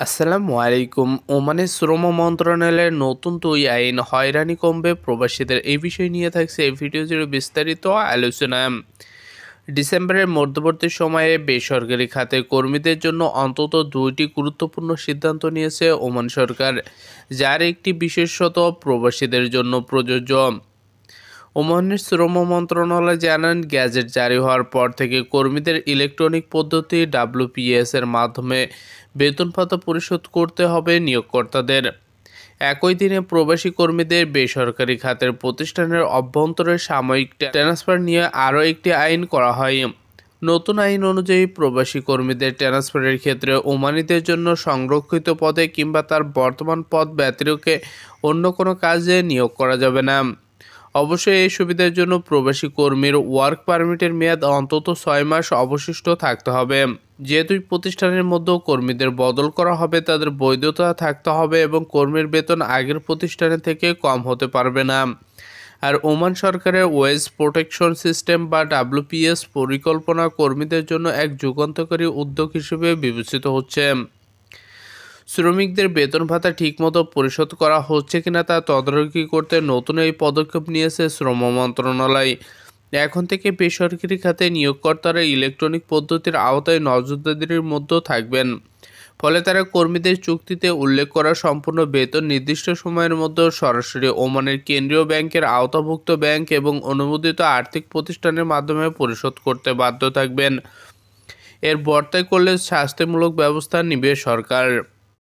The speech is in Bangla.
আসসালামু আলাইকুম। ওমানের শ্রম মন্ত্রণালয়ের নতুন ২ আইন হয়রানি কমবে প্রবাসীদের, এই বিষয় নিয়ে থাকছে এই ভিডিও জুড়ে বিস্তারিত আলোচনা। ডিসেম্বরের মধ্যবর্তী সময়ে বেসরকারি খাতে কর্মীদের জন্য অন্তত ২টি গুরুত্বপূর্ণ সিদ্ধান্ত নিয়েছে ওমান সরকার, যার একটি বিশেষত প্রবাসীদের জন্য প্রযোজ্য। ওমানের শ্রম মন্ত্রণালয় জানান, গ্যাজেট জারি হওয়ার পর থেকে কর্মীদের ইলেকট্রনিক পদ্ধতি ডাব্লিউপিএস এর মাধ্যমে বেতন ভাতা পরিশোধ করতে হবে নিয়োগকর্তাদের। একই দিনে প্রবাসী কর্মীদের বেসরকারি খাতের প্রতিষ্ঠানের অভ্যন্তরে সাময়িক ট্রান্সফার নিয়ে আরও একটি আইন করা হয়। নতুন আইন অনুযায়ী প্রবাসী কর্মীদের ট্রান্সফারের ক্ষেত্রে ওমানিদের জন্য সংরক্ষিত পদে কিংবা তার বর্তমান পদ ব্যতিরেকে অন্য কোনো কাজে নিয়োগ করা যাবে না। অবশ্যই এই সুবিধার জন্য প্রবাসী কর্মীর ওয়ার্ক পারমিটের মেয়াদ অন্তত ৬ মাস অবশিষ্ট থাকতে হবে। যে দুই প্রতিষ্ঠানের মধ্যেও কর্মীদের বদল করা হবে তাদের বৈধতা থাকতে হবে এবং কর্মীর বেতন আগের প্রতিষ্ঠানের থেকে কম হতে পারবে না। আর ওমান সরকারের ওয়েজ প্রোটেকশন সিস্টেম বা ডাব্লিউপিএস পরিকল্পনা কর্মীদের জন্য এক যুগান্তকারী উদ্যোগ হিসেবে বিবেচিত হচ্ছে। শ্রমিকদের বেতন ভাতা ঠিকমতো পরিশোধ করা হচ্ছে কিনা তা তদারকি করতে নতুন এই পদক্ষেপ নিয়েছে শ্রম মন্ত্রণালয়। এখন থেকে বেসরকারি খাতে নিয়োগকর্তারা ইলেকট্রনিক পদ্ধতির আওতায় নজরদারির মধ্যে থাকবেন। ফলে তারা কর্মীদের চুক্তিতে উল্লেখ করা সম্পূর্ণ বেতন নির্দিষ্ট সময়ের মধ্যে সরাসরি ওমানের কেন্দ্রীয় ব্যাংকের আওতাভুক্ত ব্যাংক এবং অনুমোদিত আর্থিক প্রতিষ্ঠানের মাধ্যমে পরিশোধ করতে বাধ্য থাকবেন। এর বর্তায় করলে শাস্তিমূলক ব্যবস্থা নেবে সরকার।